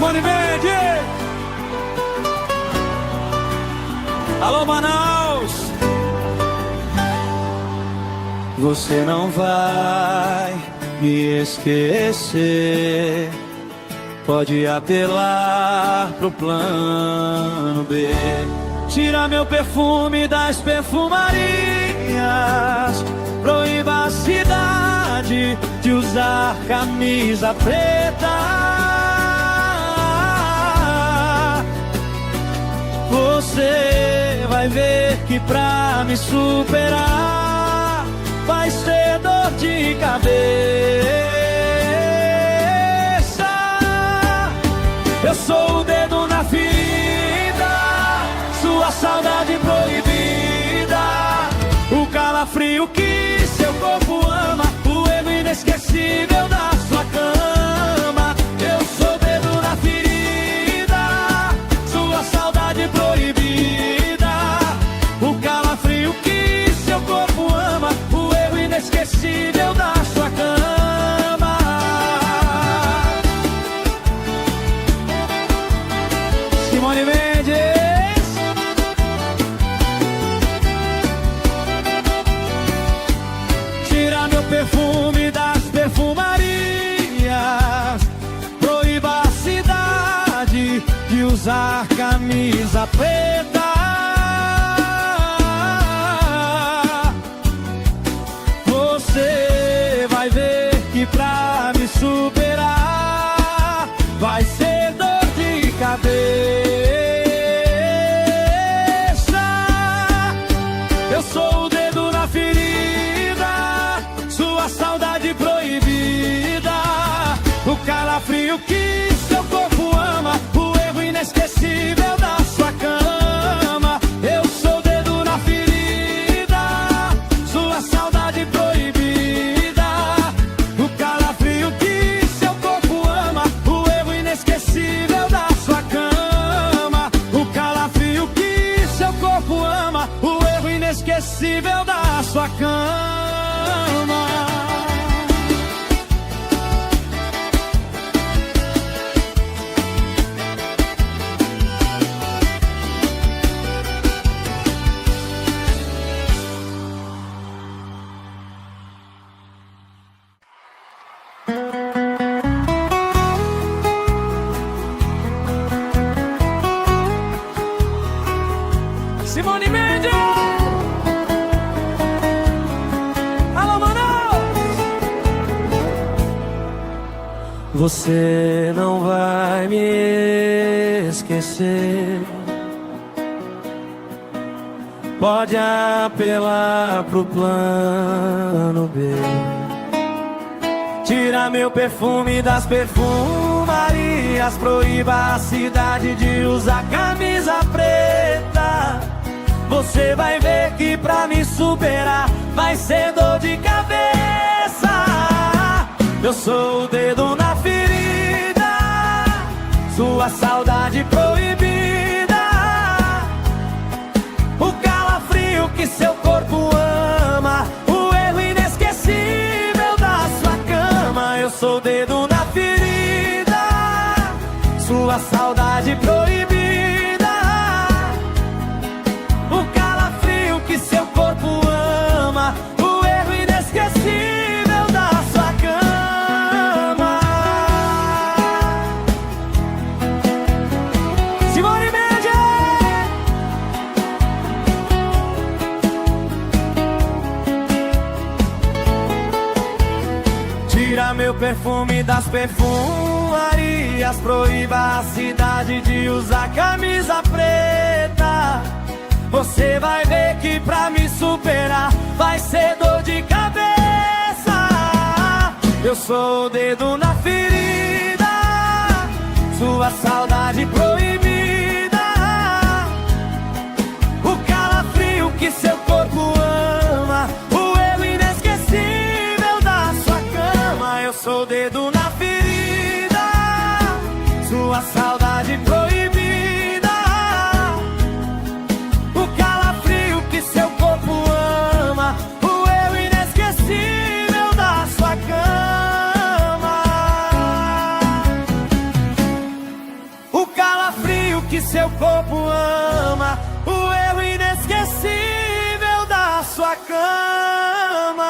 Simone Mendes. Alô, Manaus. Você não vai me esquecer. Pode apelar pro plano B. Tira meu perfume das perfumarias. Proíba a cidade de usar camisa preta. Você vai ver que pra me superar vai ser dor de cabeça. Eu sou o dedo na ferida, sua saudade proibida, o calafrio que seu corpo ama, o erro inesquecível da sua cama. Eu sou o dedo na ferida, sua saudade proibida, o calafrio que seu corpo ama, o erro inesquecível da sua cama. Simone Mendes. Tira meu perfume das perfumarias. Proíba a cidade de usar camisa preta. Você vai ver que pra me superar vai ser dor de cabeça. Eu sou o dedo na ferida, sua saudade proibida, o calafrio que seu corpo ama, o erro inesquecível da sua cama. Eu sou o dedo na ferida, sua saudade proibida, o calafrio que seu corpo ama, o erro inesquecível da sua cama. O calafrio que seu corpo ama, o erro inesquecível da sua cama. Simone Mendes. Alô, Manaus. Você não vai me esquecer. Pode apelar pro plano B. Tira meu perfume das perfumarias. Proíba a cidade de usar camisa preta. Você vai ver que pra me superar vai ser dor de cabeça. Eu sou o dedo na ferida, sua saudade proibida, o calafrio que seu corpo ama, o erro inesquecível da sua cama. Eu sou o dedo na ferida, sua saudade proibida, que seu corpo ama, o erro inesquecível da sua cama. Simone Mendes. Tira meu perfume das perfumarias. Proíba a cidade de usar camisa preta. Você vai ver que pra me superar vai ser dor de cabeça. Eu sou o dedo na ferida, sua saudade proibida, o calafrio que seu corpo ama, o erro inesquecível da sua cama. Eu sou o dedo na ferida, sua saudade proibida, seu corpo ama, o erro inesquecível da sua cama. cama.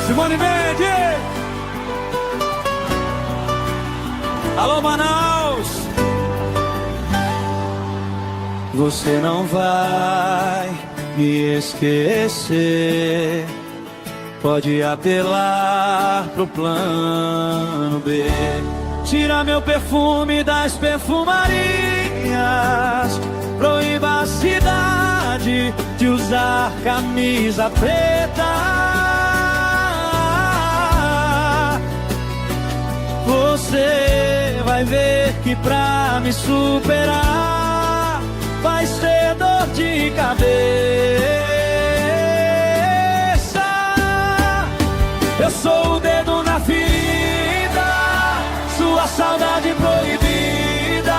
Simone Mendes. Alô, Manaus. Você não vai me esquecer. Pode apelar pro plano B. Tira meu perfume das perfumarias. Proíba a cidade de usar camisa preta. Você vai ver que pra me superar vai ser dor de cabeça. Eu sou o dedo na ferida, sua saudade proibida,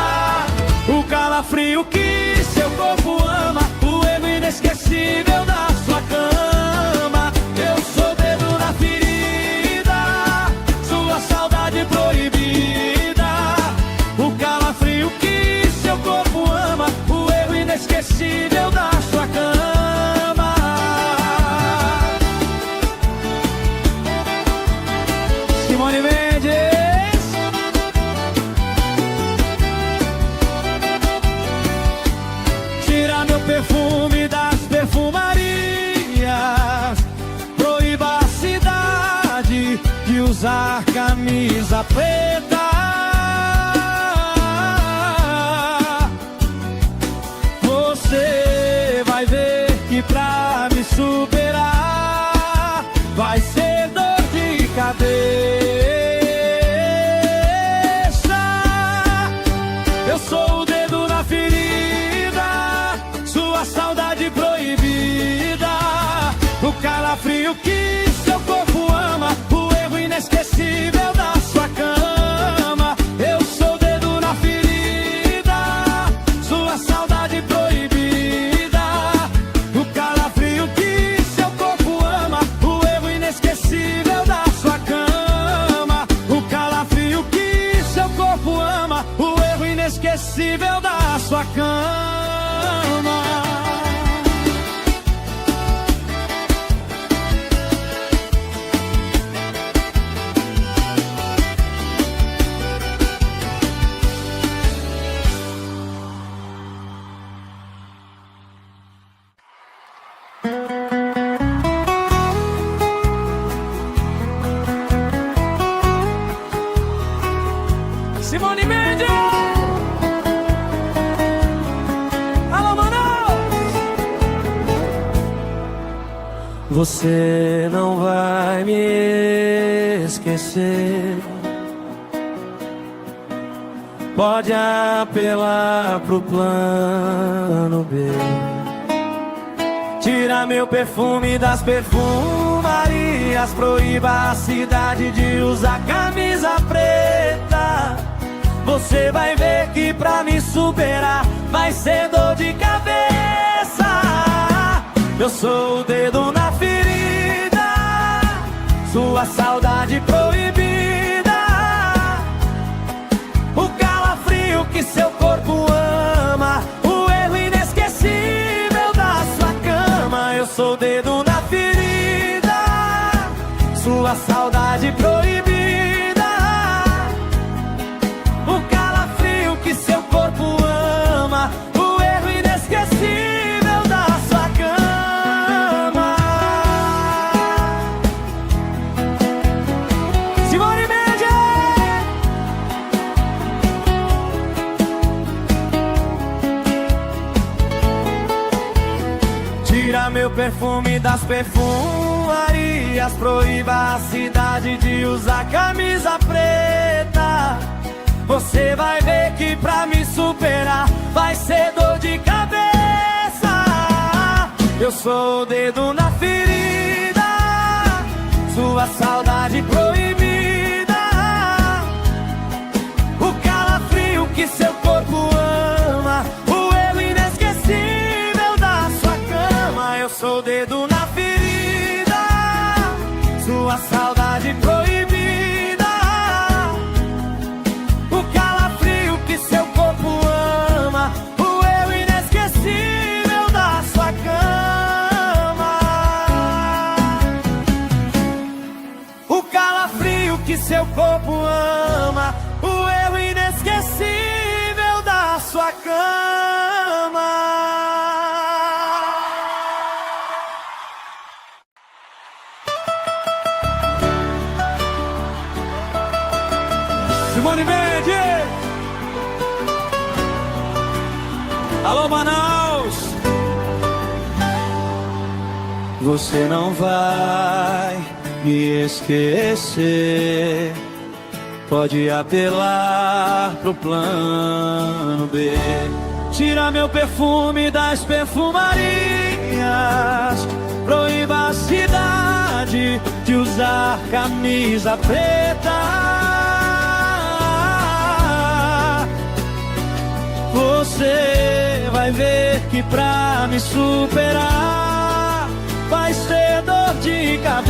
o calafrio que seu corpo ama, o erro inesquecível da sua cama. Eu sou o dedo na ferida, sua saudade proibida, o calafrio que seu corpo ama, o erro inesquecível da sua cama. Simone Mendes. Tira meu perfume das perfumarias. Proíba a cidade de usar camisa preta. Você vai ver que pra me superar vai ser dor de cabeça. Eu sou o dedo na ferida, sua saudade proibida, o calafrio que seu corpo ama, o erro inesquecível da sua cama. Eu sou o dedo na ferida, sua saudade proibida, o calafrio que seu corpo ama, o erro inesquecível da sua cama. O calafrio que seu corpo ama, o erro inesquecível da sua cama. Simone Mendes. Alô, Manaus. Você não vai me esquecer. Pode apelar pro plano B. Tira meu perfume das perfumarias. Proíba a cidade de usar camisa preta. Você vai ver que pra me superar vai ser dor de cabeça. Eu sou o dedo na ferida, sua saudade proibida, o calafrio que seu corpo ama, o erro inesquecível da sua cama. Eu sou o dedo na ferida, sua saudade proibida, o calafrio que seu corpo ama, o erro inesquecível da sua cama. Simone Mendes. Tira meu perfume das perfumarias. Proíba a cidade de usar camisa preta. Você vai ver que pra me superar vai ser dor de cabeça. Eu sou o dedo na ferida, sua saudade proibida, o calafrio que seu corpo ama, o erro inesquecível da sua cama. Eu sou o dedo na ferida, sua saudade proibida, Simone Mendes. Alô, Manaus. Você não vai me esquecer. Pode apelar pro plano B. Tira meu perfume das perfumarias. Proíba a cidade de usar camisa preta. Você vai ver que pra me superar vai ser dor de cabeça.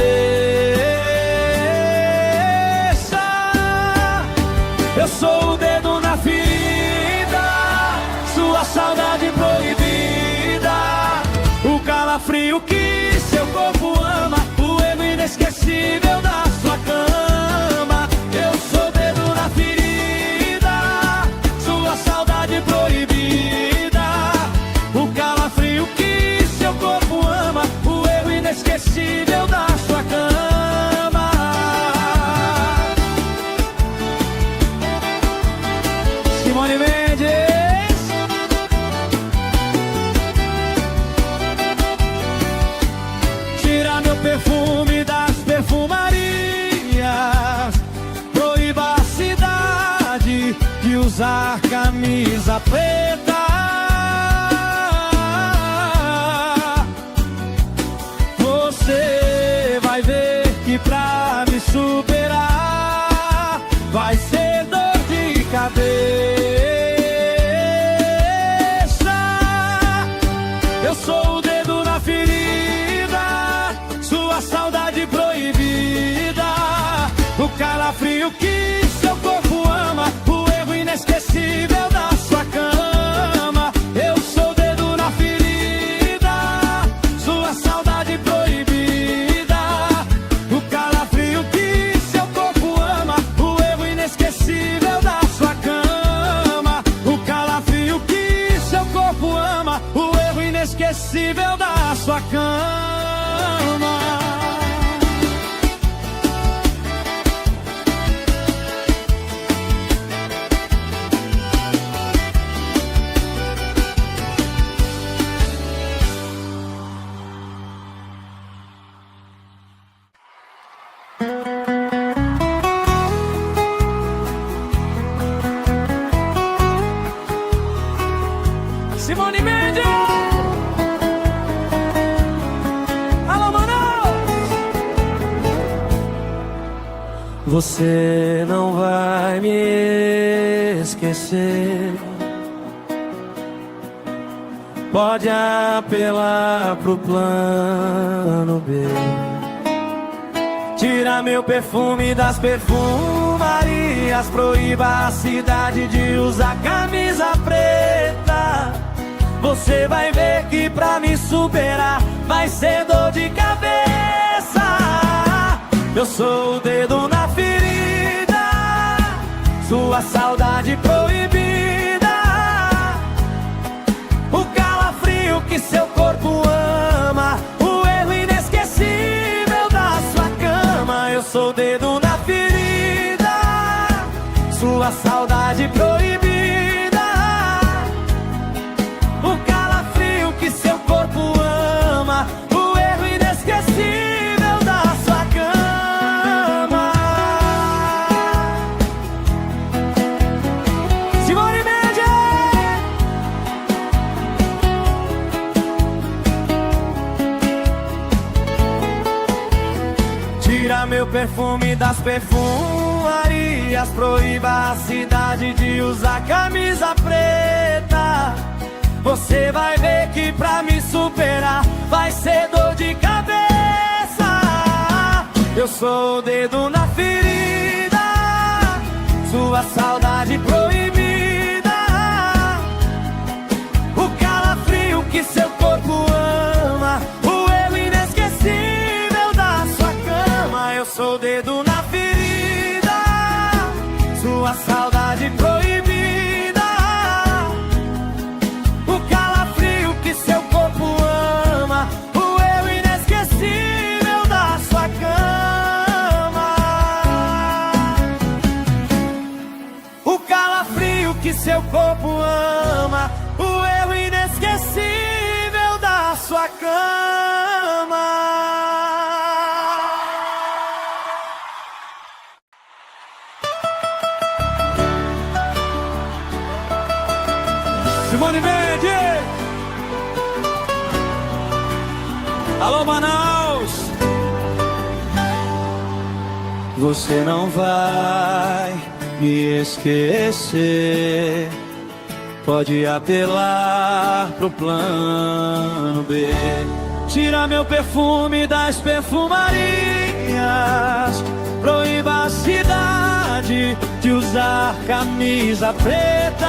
Eu sou o dedo na ferida, sua saudade proibida, o calafrio que seu corpo ama, o erro inesquecível da sua cama. Eu sou o dedo na ferida, sua saudade proibida, o calafrio que seu corpo ama, o erro inesquecível da sua cama. Simone Mendes. Tira meu perfume das perfumarias, proíba a cidade de usar camisa preta. Você vai ver que pra me superar vai ser dor de cabeça. Eu sou o dedo na ferida, sua saudade proibida, o calafrio que seu corpo ama, o erro inesquecível da sua cama. Eu sou o dedo na ferida, sua saudade proibida, o calafrio que seu corpo ama, o erro inesquecível da sua cama. O calafrio que seu corpo ama, o erro inesquecível da sua cama. Simone Mendes. Alô, Manaus. Você não vai me esquecer. Pode apelar pro plano B. Tira meu perfume das perfumarias, proíba a cidade de usar camisa preta. Você vai ver que pra me superar vai ser dor de cabeça. Eu sou o dedo na ferida, sua saudade proibida, o calafrio que seu corpo ama, o erro inesquecível da sua cama. Eu sou o dedo na ferida, sua saudade proibida, o calafrio que seu corpo ama, o erro inesquecível da sua cama. Simone Mendes. Tira meu perfume das perfumarias, proíba a cidade de usar camisa preta. Você vai ver que pra me superar vai ser dor de cabeça. Eu sou o dedo na ferida, sua saudade proibida, o calafrio que seu corpo ama, o erro inesquecível da sua cama. Eu sou o dedo na ferida, sua saudade proibida, seu corpo ama, o erro inesquecível da sua cama. calafrio que seu corpo ama, o erro inesquecível da sua cama. Simone Mendes! Alô, Manaus! Você não vai me esquecer, pode apelar pro plano B. Tira meu perfume das perfumarias, proíba a cidade de usar camisa preta.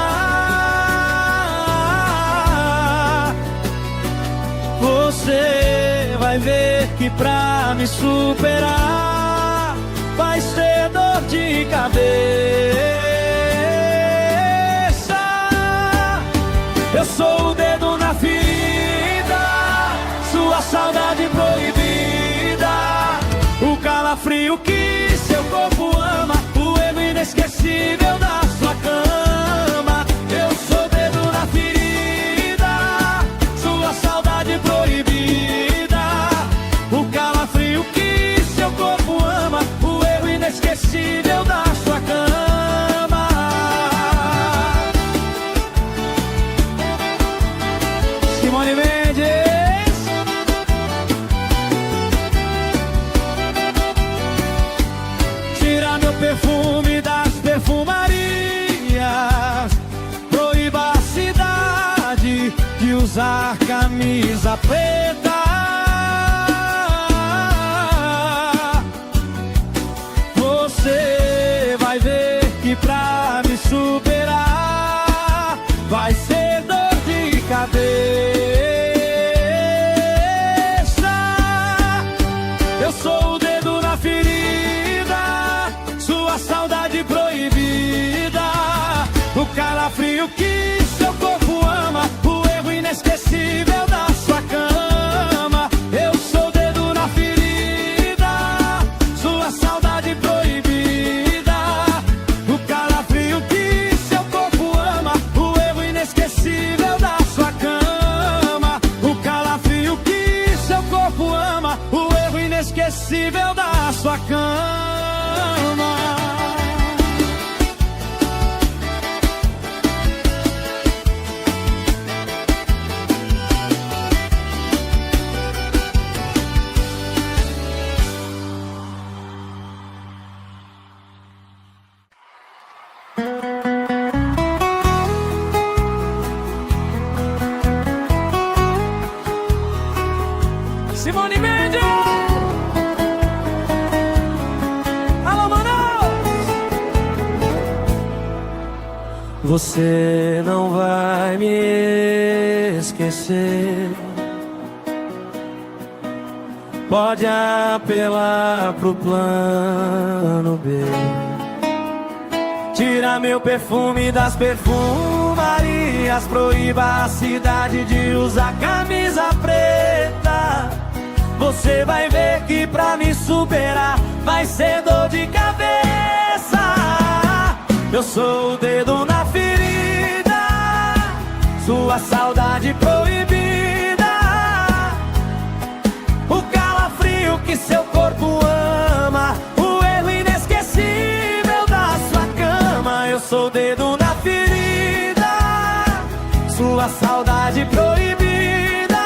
Você vai ver que pra me superar vai ser dor de cabeça. Eu sou o dedo na ferida, sua saudade proibida, o calafrio que seu corpo ama, o erro inesquecível da sua cama. Eu sou o dedo na ferida, sua saudade proibida, o calafrio que seu corpo ama, o erro inesquecível da sua cama. Simone Mendes. Tira meu perfume das perfumarias, proíba a cidade de usar camisa preta. Você vai ver que pra me superar vai ser dor de cabeça. Eu sou o dedo na ferida, sua saudade proibida, o calafrio que seu corpo ama, o erro inesquecível da sua cama. Eu sou o dedo na ferida, sua saudade proibida, o calafrio que seu corpo ama, o erro inesquecível da sua cama. O calafrio que seu corpo ama, o erro inesquecível da sua cama. Simone Mendes! Alô, Manaus! Você não vai me esquecer, pode apelar pro plano B. Tira meu perfume das perfumarias, proíba a cidade de usar camisa preta. Você vai ver que pra me superar vai ser dor de cabeça. Eu sou o dedo na ferida, sua saudade proibida, o calafrio que seu corpo ama, o erro inesquecível da sua cama. Eu sou o dedo na ferida, sua saudade proibida,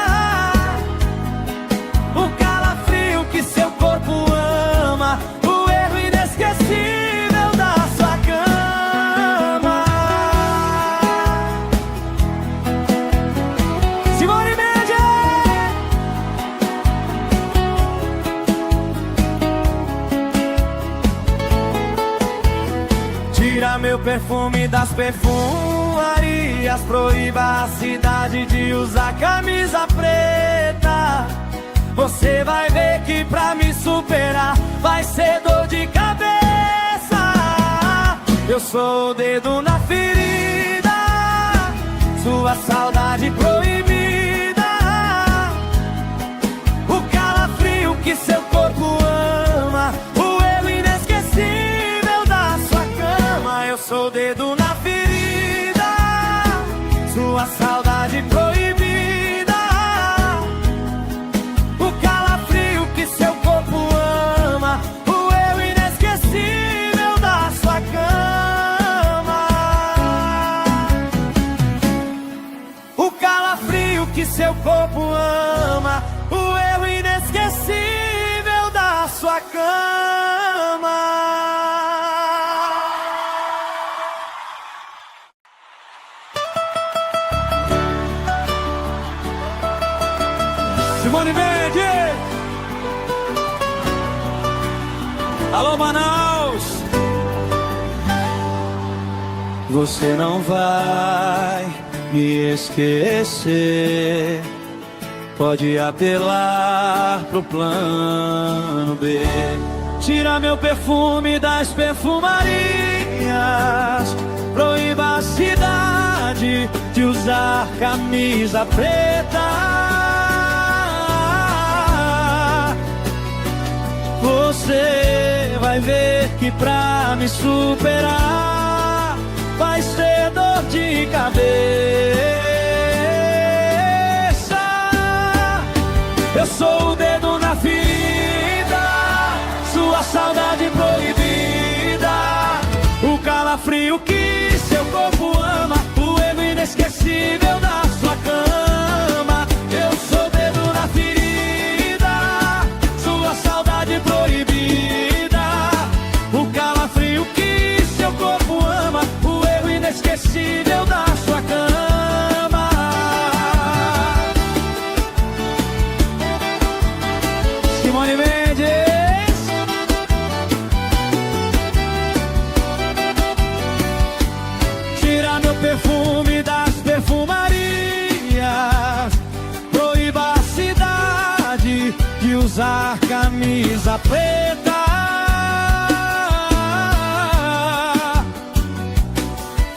o calafrio que seu corpo ama, o erro inesquecível da sua cama. Simone Mendes! Tira meu perfume das perfumarias, proíba a cidade de usar camisa preta. Você vai ver que pra me superar vai ser dor de cabeça. Eu sou o dedo na ferida, sua saudade proibida, o calafrio que seu corpo ama, o erro inesquecível da sua cama. Eu sou o dedo na ferida, sua saudade proibida, o calafrio que seu corpo ama, o eu inesquecível da sua cama. O calafrio que seu corpo ama, o eu inesquecível da sua cama. Simone Mendes! Alô, Manaus! Você não vai me esquecer, pode apelar pro plano B. Tira meu perfume das perfumarias, proíba a cidade de usar camisa preta. Você vai ver que pra me superar vai ser dor de cabeça. Eu sou o dedo na ferida, sua saudade proibida, o calafrio que seu corpo ama, o erro inesquecível da sua cama. Eu sou o dedo na ferida, sua saudade proibida, o calafrio que seu corpo ama, o erro inesquecível da sua cama. Simone Mendes. Tira meu perfume das perfumarias, proíba a cidade de usar camisa preta.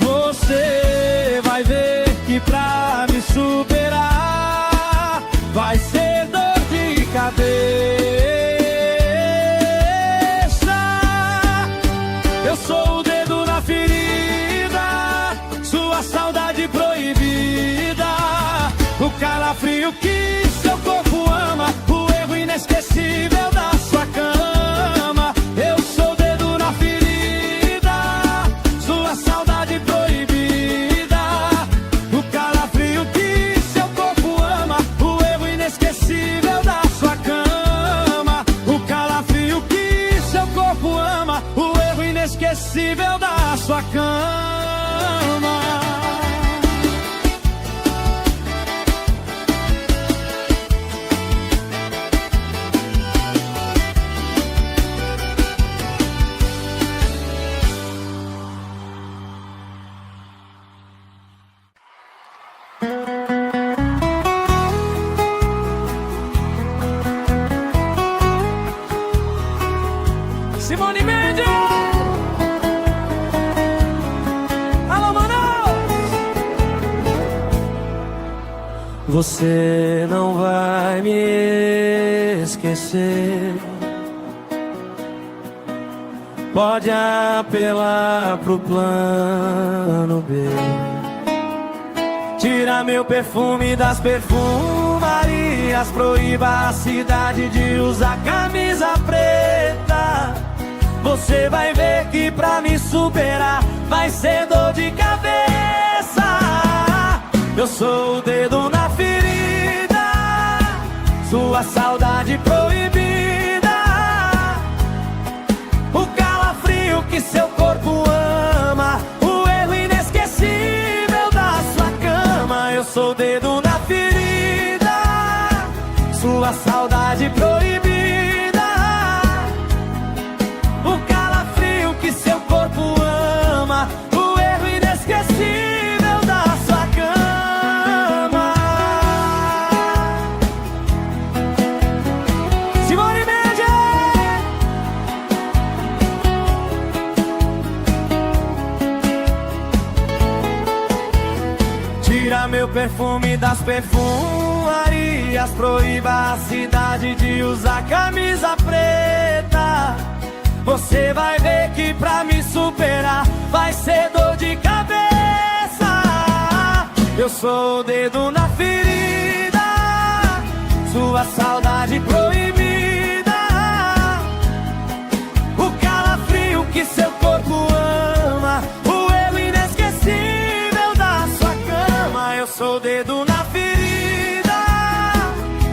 Você vai ver que pra me superar vai ser dor de cabeça. Eu sou o dedo na ferida, sua saudade proibida, o calafrio que seu corpo ama, o erro inesquecível da sua cama. Eu sou o dedo na ferida, sua saudade proibida, o calafrio que seu corpo ama, o erro inesquecível da sua cama. O calafrio que seu corpo ama, o erro inesquecível da sua cama. Simone Mendes! Alô, Manaus! Você não vai me esquecer, pode apelar pro plano B. Tira meu perfume das perfumarias, proíba a cidade de usar camisa preta. Você vai ver que pra me superar vai ser dor de cabeça. Eu sou o dedo na ferida, sua saudade proibida, o calafrio que seu corpo ama, o erro inesquecível da sua cama. Eu sou o dedo na ferida, sua saudade proibida, o calafrio que seu corpo ama, o erro inesquecível da sua cama. Simone Mendes! Tira meu perfume das perfumarias, proíba a cidade de usar camisa preta. Você vai ver que pra me superar vai ser dor de cabeça. Eu sou o dedo na ferida, sua saudade proibida, o calafrio que seu corpo ama, o erro inesquecível da sua cama. Eu sou o dedo na ferida,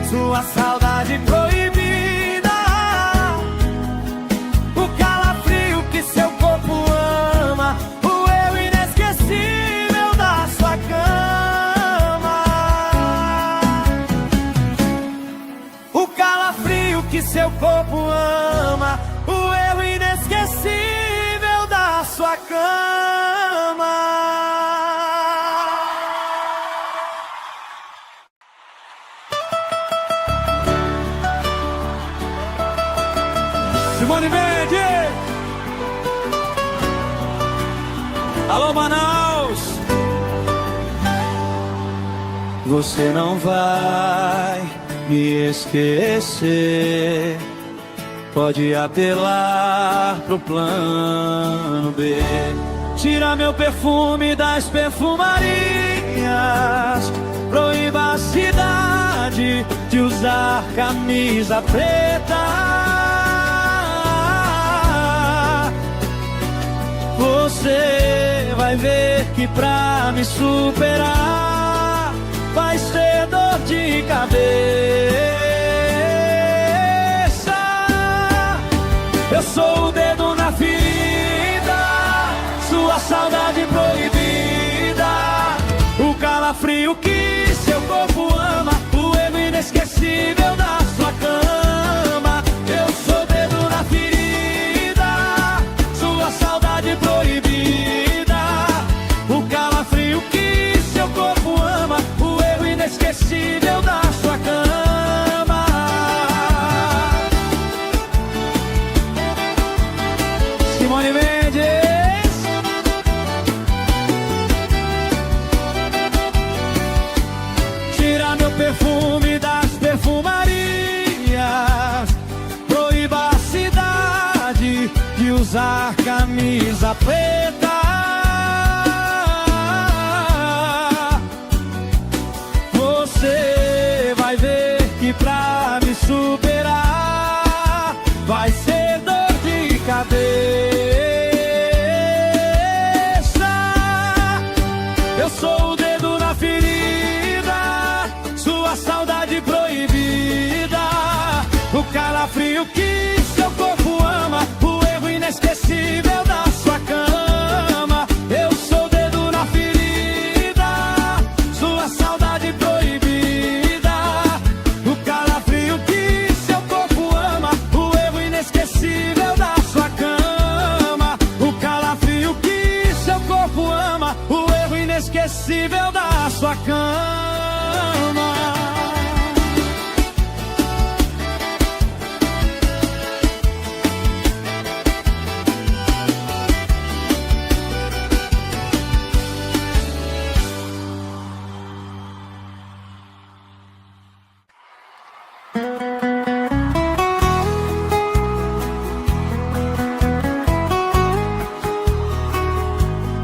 sua saudade proibida, o calafrio que seu corpo ama, o erro inesquecível da sua cama. O calafrio que seu corpo ama, o erro inesquecível da sua cama. Simone Mendes! Alô, Manaus! Você não vai me esquecer, pode apelar pro plano B. Tira meu perfume das perfumarias, proíba a cidade de usar camisa preta. Você vai ver que pra me superar vai ser dor de cabeça. Eu sou o dedo na ferida, sua saudade proibida, o calafrio que seu corpo ama, o erro inesquecível da sua cama. Eu sou o dedo na ferida, sua saudade proibida, o calafrio que seu corpo ama, o erro inesquecível da sua cama. Simone Mendes. Tira meu perfume das perfumarias, proíba a cidade de usar camisa preta. Você vai ver que pra me superar vai ser dor de cabeça. Eu sou o dedo na ferida, sua saudade proibida, o calafrio que seu corpo ama, o erro inesquecível da sua cama. Eu sou o dedo na ferida, sua saudade proibida, o calafrio que seu corpo ama, o erro inesquecível da sua cama. O calafrio que seu corpo ama, o erro inesquecível da sua cama.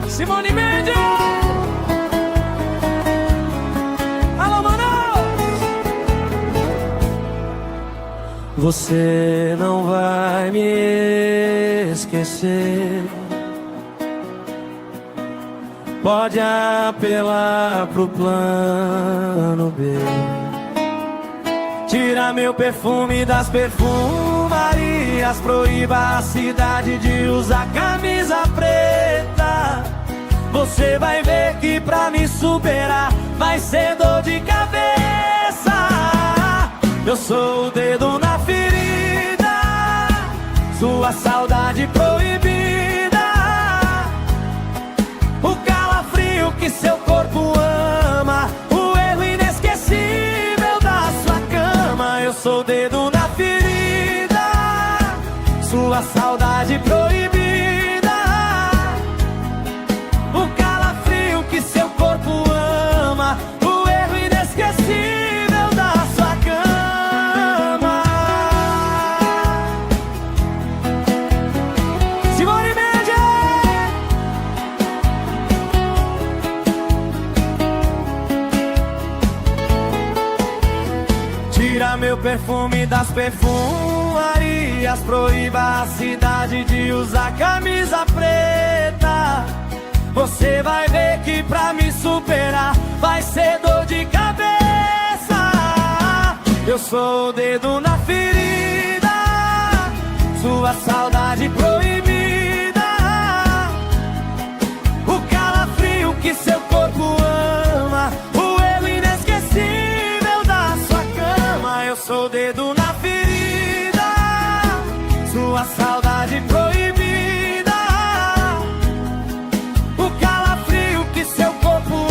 Simone Mendes! Alô, Manaus! Você não vai me esquecer, pode apelar pro plano B. Tira meu perfume das perfumarias, proíba a cidade de usar camisa preta. Você vai ver que pra me superar vai ser dor de cabeça. Eu sou o dedo na ferida, sua saudade proibida, o calafrio que seu corpo ama, o erro inesquecível da sua cama. Eu sou o dedo na ferida, sua saudade proibida, o calafrio que seu corpo ama, o erro inesquecível da sua cama. Simone Mendes! perfume das perfumarias, proíba a cidade de usar camisa preta. Você vai ver que pra me superar vai ser dor de cabeça. Eu sou o dedo na ferida, sua saudade proibida, o calafrio que seu corpo ama, o erro inesquecível da sua cama. Eu sou o dedo na ferida, sua saudade proibida, o calafrio que seu corpo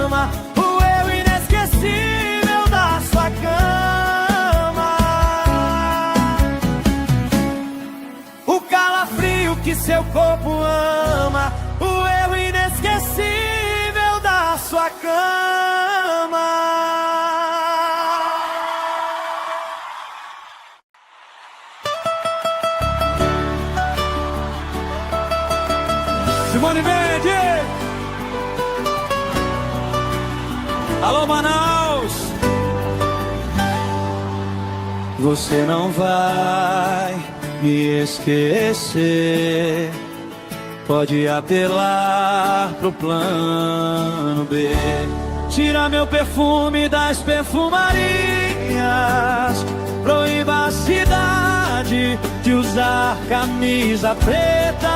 ama, o erro inesquecível da sua cama. O calafrio que seu corpo ama, o erro inesquecível da sua cama. Simone Mendes! Alô, Manaus! Você não vai me esquecer, pode apelar pro plano B. Tira meu perfume das perfumarias, proíba a cidade de usar camisa preta.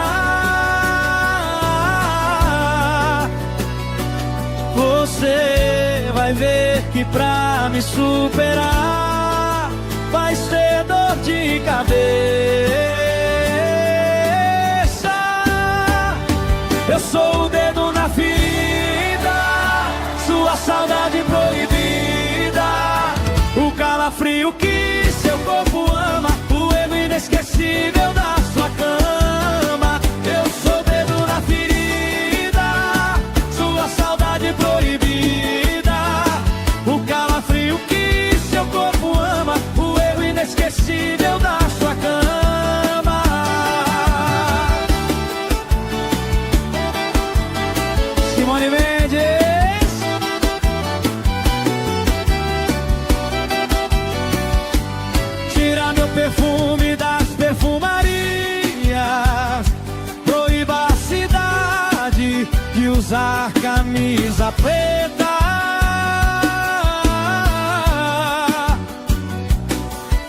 Você vai ver que pra me superar vai ser dor de cabeça. Eu sou o dedo na ferida, sua saudade proibida, o calafrio que seu corpo ama, o erro inesquecível da sua cama. Eu sou o dedo na ferida, sua saudade proibida, o calafrio que seu corpo ama, o erro inesquecível da sua cama. Simone Mendes. Tira meu perfume das perfumarias, proíba a cidade de usar camisa preta.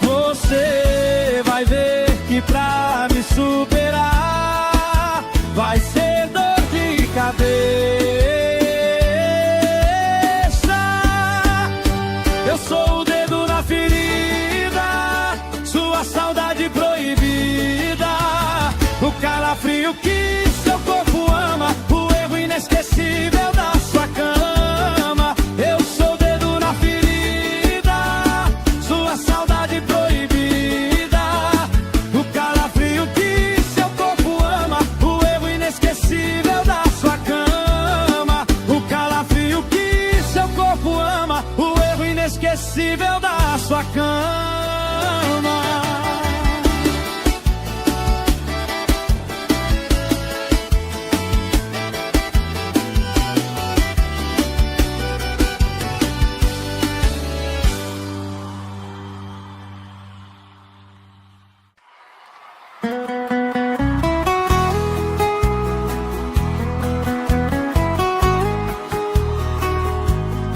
Você vai ver que pra me superar vai ser dor de cabeça. Eu sou o dedo na ferida, sua saudade proibida, o calafrio que seu corpo ama, o erro inesquecível da sua cama. Eu sou o dedo na ferida, sua saudade proibida, o calafrio que seu corpo ama, o erro inesquecível da sua cama. O calafrio que seu corpo ama, o erro inesquecível da sua cama.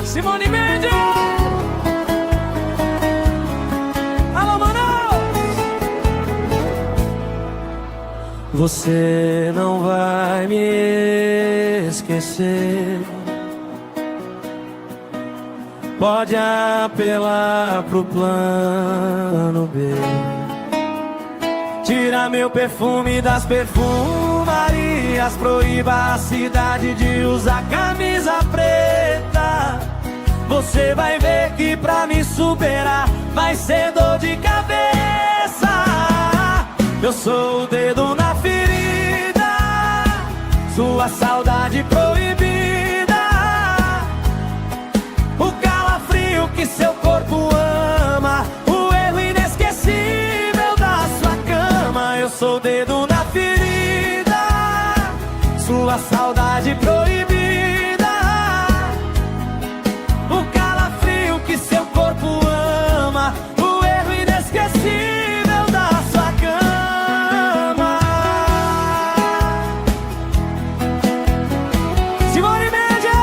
Simone Mendes! Alô, Manaus! Você não vai me esquecer, pode apelar pro plano B. Tira meu perfume das perfumarias, proíba a cidade de usar camisa preta. Você vai ver que pra me superar vai ser dor de cabeça. Eu sou o dedo na ferida, sua saudade proibida, o calafrio que seu corpo ama, o erro inesquecível da sua cama. Eu sou o dedo na ferida, sua saudade proibida, o calafrio que seu corpo ama, o inesquecível da sua cama. Simone Mendes!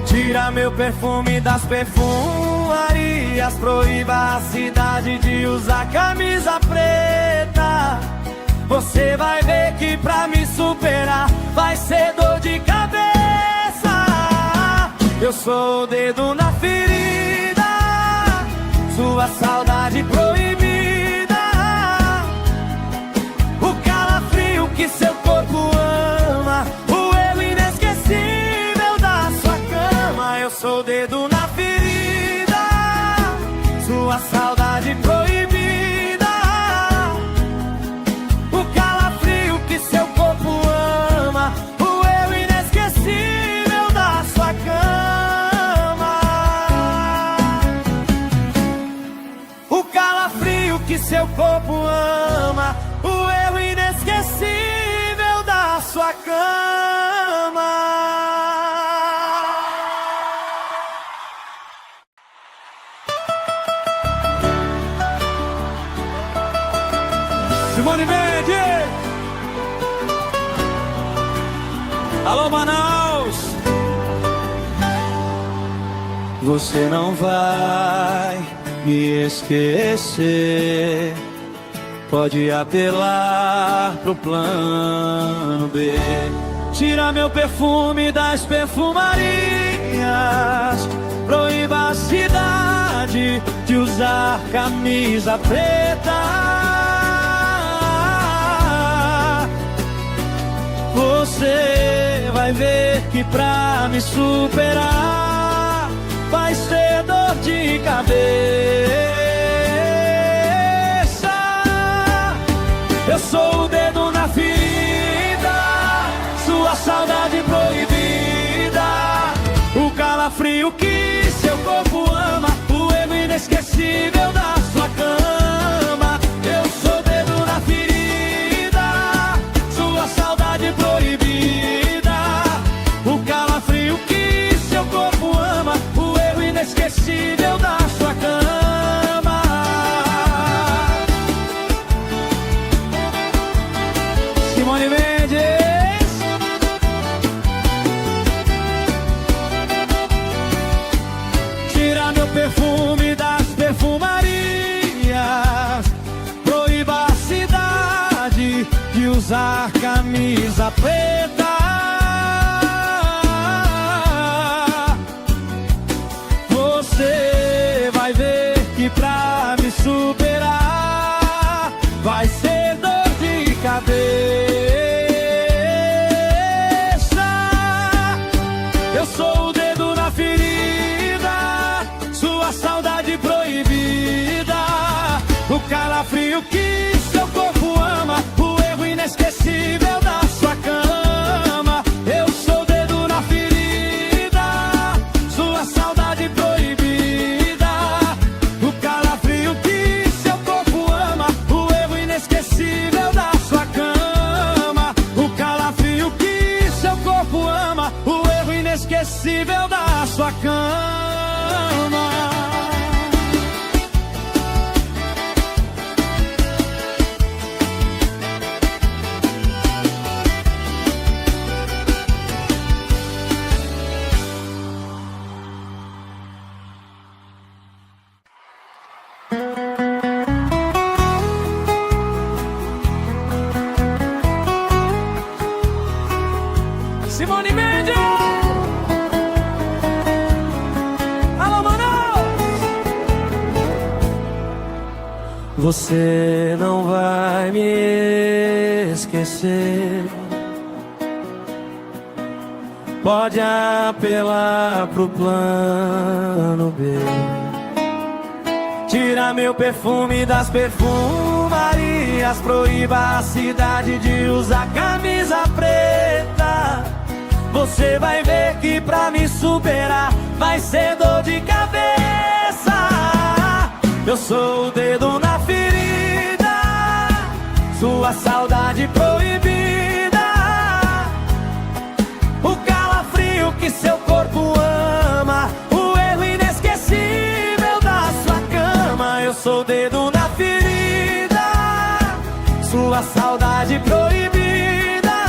Tira meu perfume das perfumarias, proíba a cidade de usar camisa preta. Você vai ver que pra me superar vai ser dor de cabeça. Eu sou o dedo na ferida, sua saudade proibida, o calafrio que seu corpo ama, o erro inesquecível da sua cama. Eu sou o dedo na ferida, sua saudade proibida, que seu corpo ama, o erro inesquecível da sua cama. Simone Mendes! Alô, Manaus! Você não vai me esquecer, pode apelar pro plano B. Tira meu perfume das perfumarias, proíba a cidade de usar camisa preta. Você vai ver que pra me superar vai ser dor de cabeça. Eu sou o dedo na ferida, sua saudade proibida, o calafrio que seu corpo ama, o erro inesquecível da sua cama. Eu sou o dedo na ferida, sua saudade proibida, o calafrio que seu corpo ama, inesquecível da sua cama. Simone Mendes! Tira meu perfume das perfumarias, proíba a cidade de usar camisa preta. Você vai ver que pra me superar vai ser dor de cabeça. Eu sou o dedo na ferida, sua saudade proibida, o calafrio que seu corpo ama, o erro inesquecível da sua cama. Eu sou o dedo na ferida, sua saudade proibida, o calafrio que seu corpo ama, o erro inesquecível da sua cama. O calafrio que seu corpo ama, o erro inesquecível da sua cama. Simone Mendes! Alô, Manaus! Você não vai me esquecer, pode apelar pro plano B. Tira meu perfume das perfumarias, proíba a cidade de usar camisa preta. Você vai ver que pra me superar vai ser dor de cabeça. Eu sou o dedo na ferida, sua saudade proibida, o calafrio ferida, sua saudade proibida,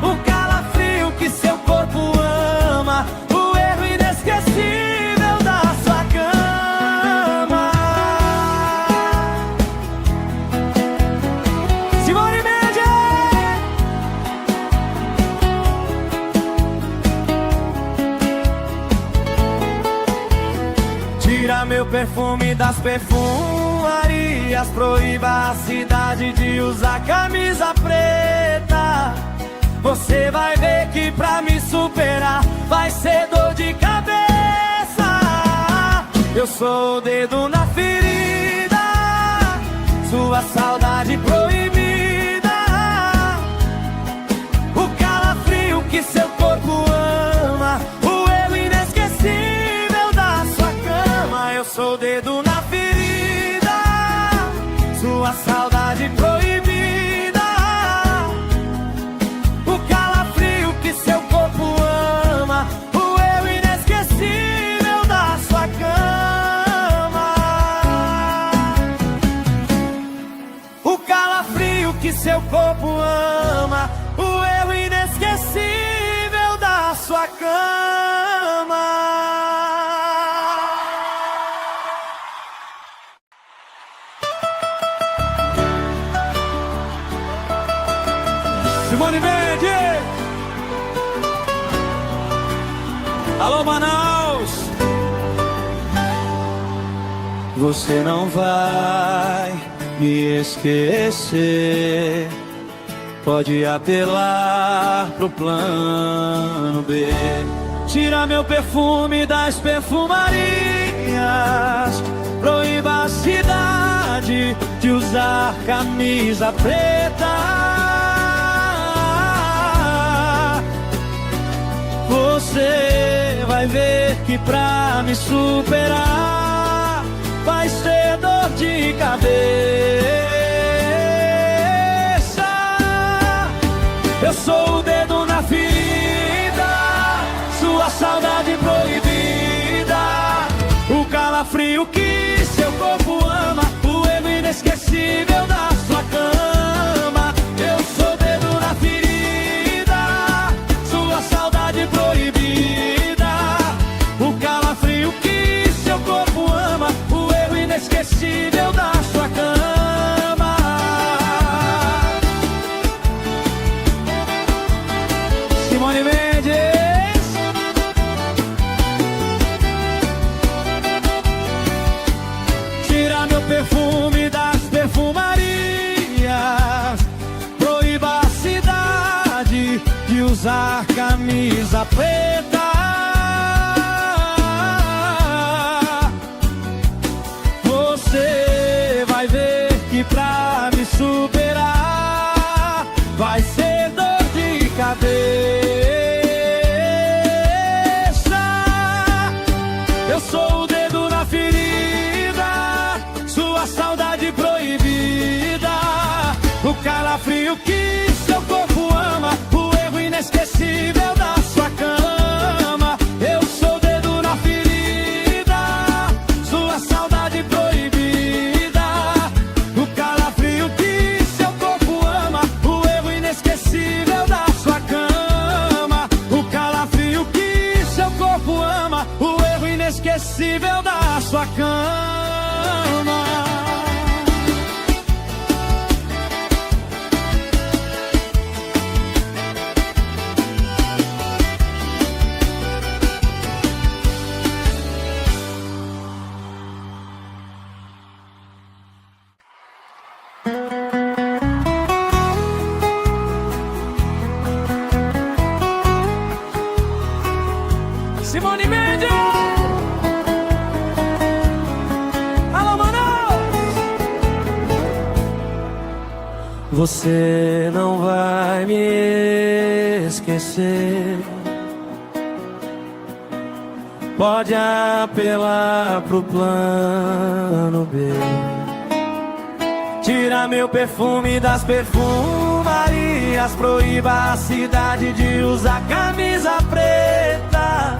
o calafrio que seu corpo ama, o erro inesquecível da sua cama. Simone Mendes! Tira meu perfume das perfumarias, proíba a cidade de usar camisa preta. Você vai ver que pra me superar vai ser dor de cabeça. Eu sou o dedo na ferida, sua saudade proibida, o calafrio que seu corpo ama, o erro inesquecível da sua cama. Eu sou o dedo na ferida, sua saudade proibida, o calafrio que seu corpo ama, o erro inesquecível da sua cama. O calafrio que seu corpo ama, o erro inesquecível da sua cama. Simone Mendes! Alô, Manaus! Você não vai me esquecer, pode apelar pro plano B. Tira meu perfume das perfumarias, proíba a cidade de usar camisa preta. Você vai ver que pra me superar vai ser dor de cabeça. Eu sou o dedo na ferida, sua saudade proibida, o calafrio que seu corpo ama, o erro inesquecível da sua cama. Eu sou o dedo na ferida, sua saudade proibida, o calafrio que seu corpo ama, o erro inesquecível da sua cama. Simone Mendes! Tira meu perfume das perfumarias, proíba a cidade de usar camisa preta. Você vai ver que pra me superar vai ser dor de cabeça. Eu sou o dedo na ferida, sua saudade proibida, o calafrio que seu corpo ama, o erro inesquecível da sua cama. Eu sou o dedo na ferida, sua saudade proibida, o calafrio que seu corpo ama, o erro inesquecível da sua cama. O calafrio que seu corpo ama, o erro inesquecível da sua cama. Simone Mendes! Alô, Manaus! Você não vai me esquecer, pode apelar pro plano B. Tira meu perfume das perfumarias, proíba a cidade de usar camisa preta.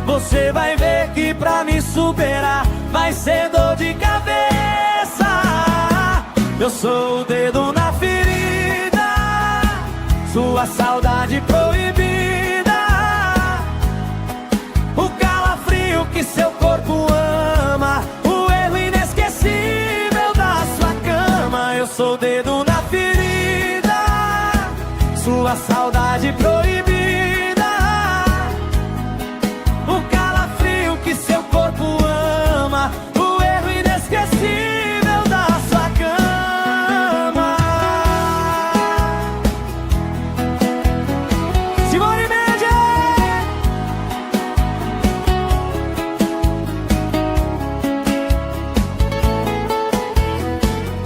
Você vai ver que pra me superar vai ser dor de cabeça. Eu sou o dedo na ferida, sua saudade proibida, o calafrio que seu corpo ama, o erro inesquecível da sua cama. Eu sou o dedo na ferida, sua saudade proibida, o calafrio que seu corpo ama, o erro inesquecível da sua cama. Simone Mendes!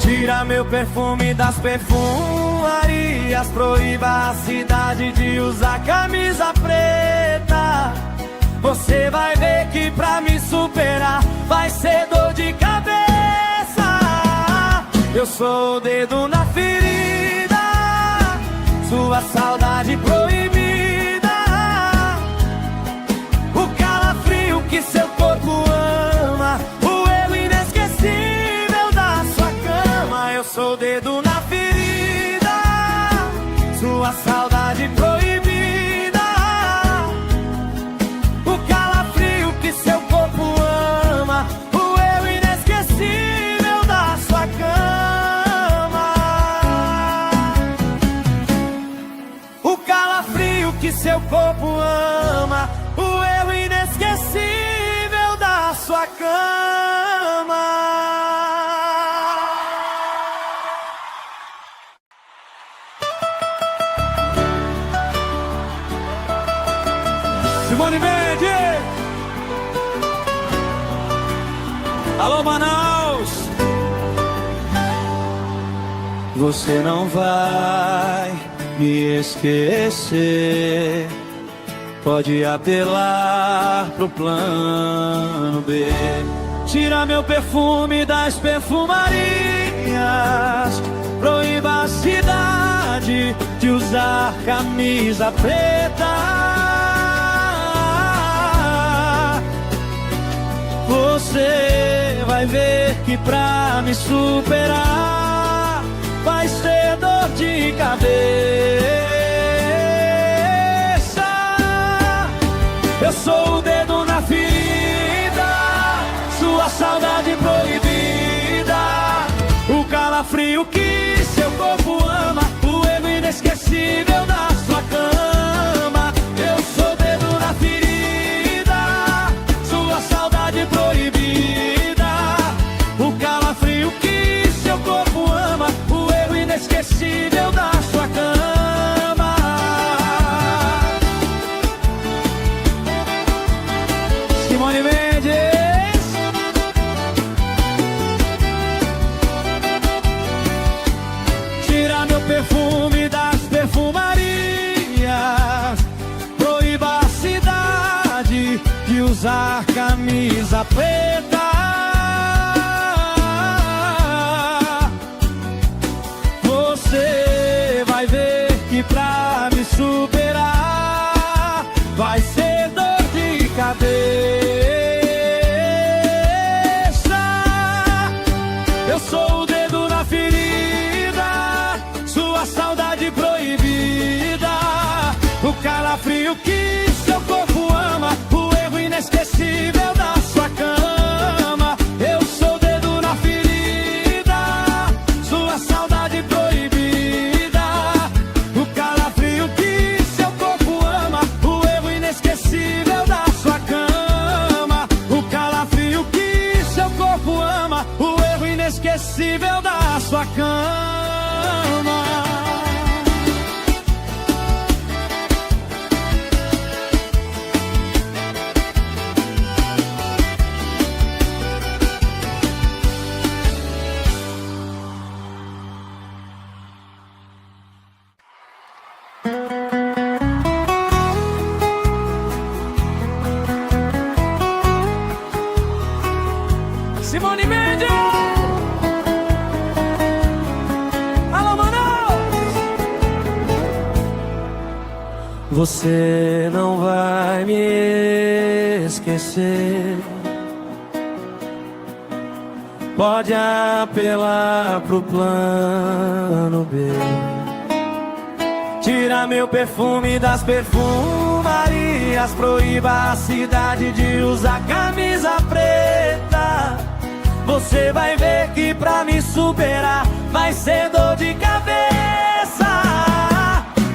Tira meu perfume das perfumarias, proíba a cidade de usar camisa preta. Você vai ver que pra me superar vai ser dor de cabeça. Eu sou o dedo na ferida, sua saudade proibida, o calafrio que seu corpo ama, o erro inesquecível da sua cama. Eu sou o dedo na ferida, sua saudade proibida, o calafrio que seu corpo ama, o erro inesquecível da sua cama. O calafrio que seu corpo ama, o erro inesquecível da sua cama. Simone Mendes! Alô, Manaus! Você não vai me esquecer, pode apelar pro plano B. Tira meu perfume das perfumarias, proíba a cidade de usar camisa preta. Você vai ver que pra me superar vai ser dor de cabeça. Eu sou o dedo na ferida, sua saudade proibida, o calafrio que seu corpo ama, o erro inesquecível da sua cama. Eu sou o dedo na ferida, sua saudade proibida, o calafrio que seu corpo ama, o erro inesquecível da sua cama. Simone Mendes! Tira meu perfume das perfumarias, proíba a cidade de usar camisa preta. Você vai ver que pra me superar vai ser dor de cabeça. Eu sou o dedo na ferida, sua saudade proibida, o calafrio que seu corpo ama, o erro inesquecível da sua cama. Eu sou o dedo na ferida, sua saudade proibida, o calafrio que seu corpo ama, o erro inesquecível da sua cama. O calafrio que seu corpo ama, o erro inesquecível da sua cama. Simone Mendes! Alô, Manaus! Você não vai me esquecer. Pode apelar pro plano B. Tira meu perfume das perfumarias, proíba a cidade de usar camisa preta. Você vai ver que pra me superar vai ser dor de cabeça.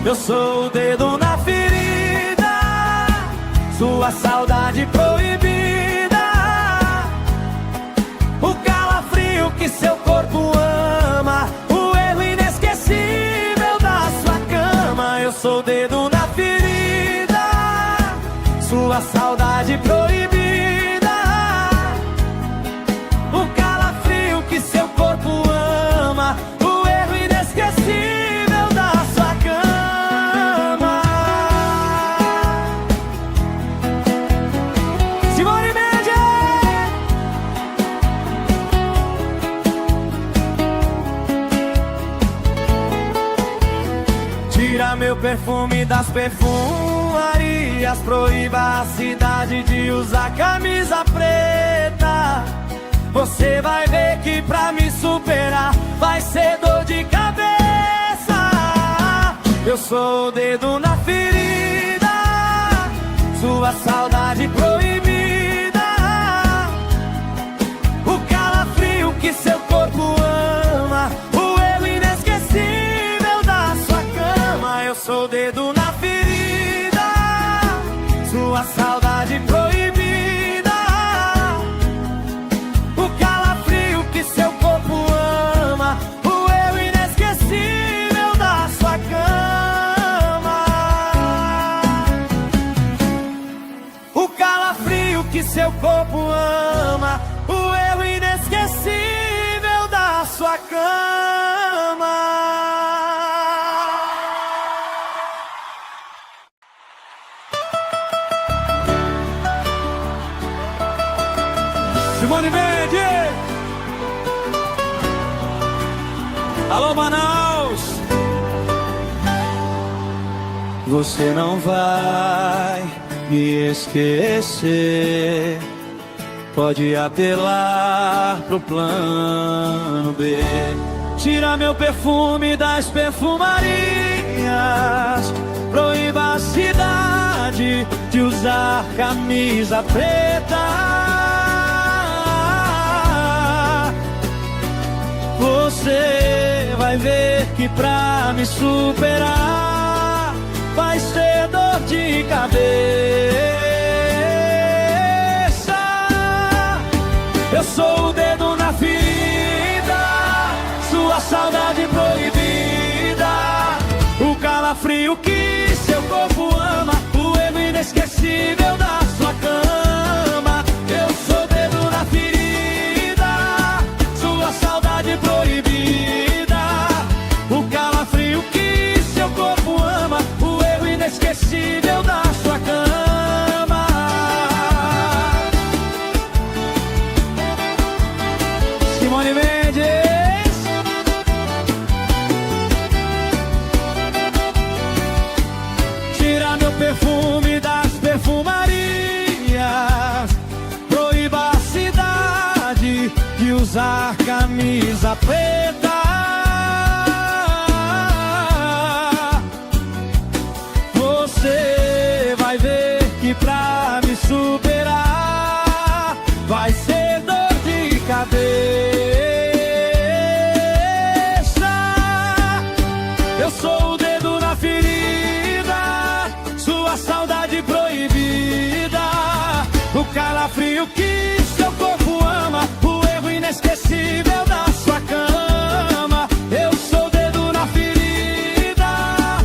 Eu sou o dedo na ferida, sua saudade proibida, o calafrio que seu corpo ama, o erro inesquecível da sua cama. Eu sou o dedo na ferida, sua saudade proibida, o calafrio que seu corpo ama, o erro inesquecível da sua cama. Simone Mendes! Tira meu perfume das perfumarias, proíba a cidade de usar camisa preta. Você vai ver que pra me superar vai ser dor de cabeça. Eu sou o dedo na ferida, sua saudade proibida, o calafrio que seu corpo ama, o erro inesquecível da sua cama. Eu sou o dedo na ferida, sua saudade proibida, o calafrio que seu corpo ama, o erro inesquecível da sua cama. O calafrio que seu corpo ama, o erro inesquecível da sua cama. Simone Mendes! Alô, Manaus! Você não vai me esquecer, pode apelar pro plano B. Tira meu perfume das perfumarias, proíba a cidade de usar camisa preta. Você vai ver que pra me superar vai ser dor de cabeça. Eu sou o dedo na ferida, sua saudade proibida, o calafrio que seu corpo ama, o erro inesquecível da sua cama. Eu sou o dedo na ferida, sua saudade proibida, o calafrio que seu corpo ama, o erro inesquecível da sua cama. Simone Mendes! Tira meu perfume das perfumarias, proíba a cidade de usar camisa preta. Você vai ver que pra me superar vai ser dor de cabeça. Eu sou o